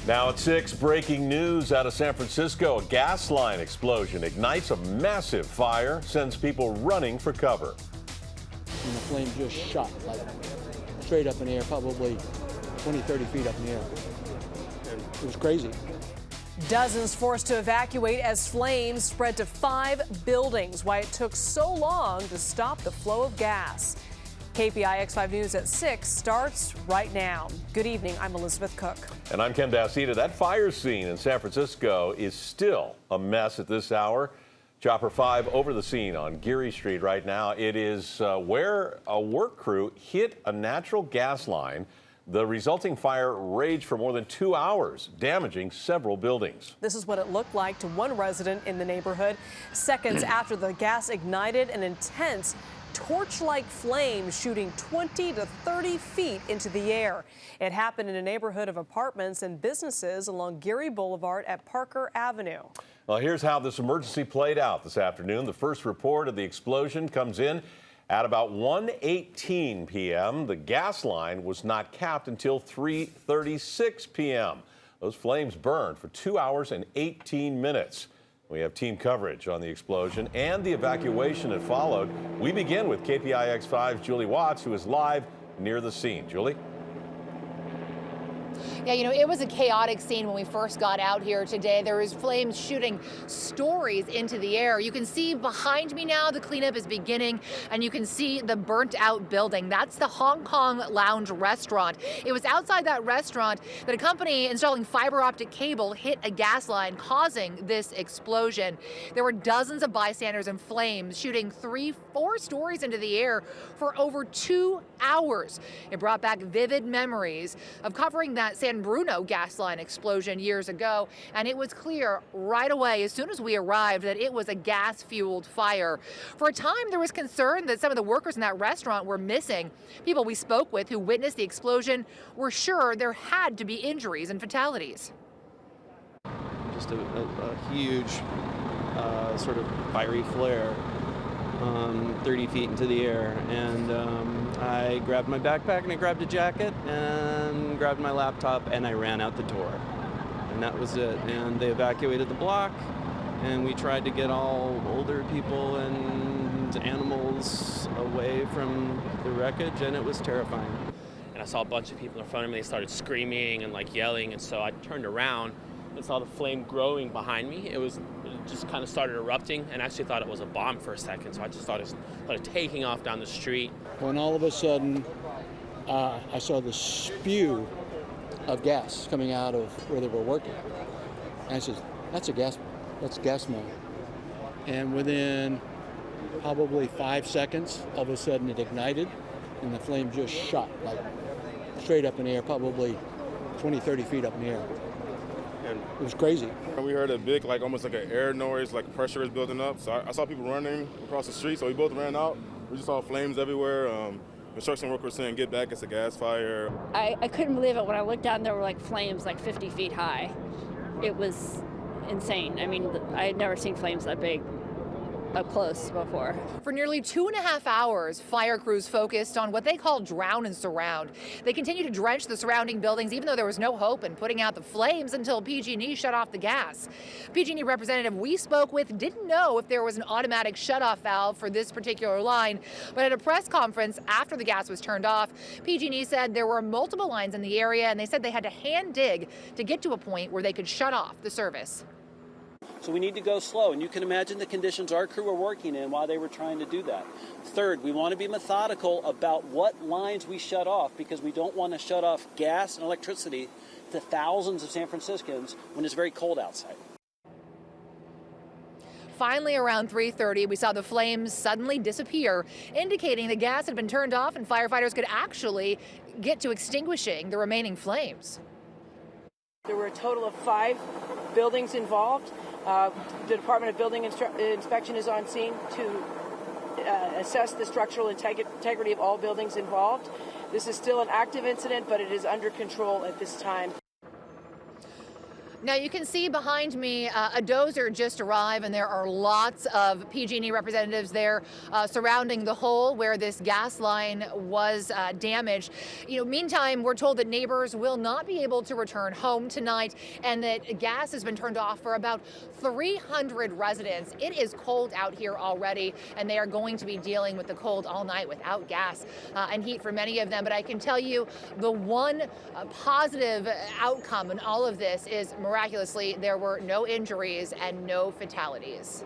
Now at 6, breaking news out of San Francisco. A gas line explosion ignites a massive fire, sends people running for cover. And the flame just shot like straight up in the air, probably 20, 30 feet up in the air. And it was crazy. Dozens forced to evacuate as flames spread to 5 buildings. Why it took so long to stop the flow of gas. KPIX 5 News at 6 starts right now. Good evening, I'm Elizabeth Cook. And I'm Ken Dassita. That fire scene in San Francisco is still a mess at this hour. Chopper 5 over the scene on Geary Street right now. It is where a work crew hit a natural gas line. The resulting fire raged for more than 2 hours, damaging several buildings. This is what it looked like to one resident in the neighborhood. Seconds after the gas ignited, an intense torch-like flame shooting 20 to 30 feet into the air. It happened in a neighborhood of apartments and businesses along Geary Boulevard at Parker Avenue. Well, here's how this emergency played out this afternoon. The first report of the explosion comes in at about 1:18 p.m. The gas line was not capped until 3:36 p.m. Those flames burned for 2 hours and 18 minutes. We have team coverage on the explosion and the evacuation that followed. We begin with KPIX 5's Julie Watts, who is live near the scene. Julie? Yeah, you know, it was a chaotic scene when we first got out here today. There was flames shooting stories into the air. You can see behind me now the cleanup is beginning, and you can see the burnt out building. That's the Hong Kong Lounge restaurant. It was outside that restaurant that a company installing fiber optic cable hit a gas line, causing this explosion. There were dozens of bystanders and flames shooting 3-4 stories into the air for over 2 hours. It brought back vivid memories of covering that San Bruno gas line explosion years ago, and it was clear right away as soon as we arrived that it was a gas-fueled fire. For a time, there was concern that some of the workers in that restaurant were missing. People we spoke with who witnessed the explosion were sure there had to be injuries and fatalities. Just a huge sort of fiery flare 30 feet into the air, and I grabbed my backpack and I grabbed a jacket and grabbed my laptop and I ran out the door, and that was it. And they evacuated the block, and we tried to get all older people and animals away from the wreckage, and it was terrifying. And I saw a bunch of people in front of me. They started screaming and like yelling, and so I turned around and saw the flame growing behind me. It just kind of started erupting, and I actually thought it was a bomb for a second, so I just started taking off down the street. When all of a sudden I saw the spew of gas coming out of where they were working. And I said, that's gas smoke. And within probably 5 seconds, all of a sudden it ignited, and the flame just shot like straight up in the air, probably 20, 30 feet up in the air. And it was crazy. We heard a big, almost like an air noise, like pressure is building up. So I saw people running across the street, so we both ran out. We just saw flames everywhere. Construction workers saying, get back, it's a gas fire. I couldn't believe it when I looked down. There were like flames like 50 feet high. It was insane. I mean, I had never seen flames that big up close before. For nearly 2.5 hours, fire crews focused on what they call drown and surround. They continued to drench the surrounding buildings, even though there was no hope in putting out the flames until PG&E shut off the gas. PG&E representative we spoke with didn't know if there was an automatic shutoff valve for this particular line, but at a press conference after the gas was turned off, PG&E said there were multiple lines in the area, and they said they had to hand dig to get to a point where they could shut off the service. So we need to go slow, and you can imagine the conditions our crew were working in while they were trying to do that. Third, we want to be methodical about what lines we shut off, because we don't want to shut off gas and electricity to thousands of San Franciscans when it's very cold outside. Finally, around 3:30, we saw the flames suddenly disappear, indicating the gas had been turned off and firefighters could actually get to extinguishing the remaining flames. There were a total of 5 buildings involved. The Department of Building Inspection is on scene to assess the structural integrity of all buildings involved. This is still an active incident, but it is under control at this time. Now you can see behind me a dozer just arrived, and there are lots of PG&E representatives there surrounding the hole where this gas line was damaged. Meantime, we're told that neighbors will not be able to return home tonight, and that gas has been turned off for about 300 residents. It is cold out here already, and they are going to be dealing with the cold all night without gas and heat for many of them. But I can tell you the one positive outcome in all of this is miraculously there were no injuries and no fatalities.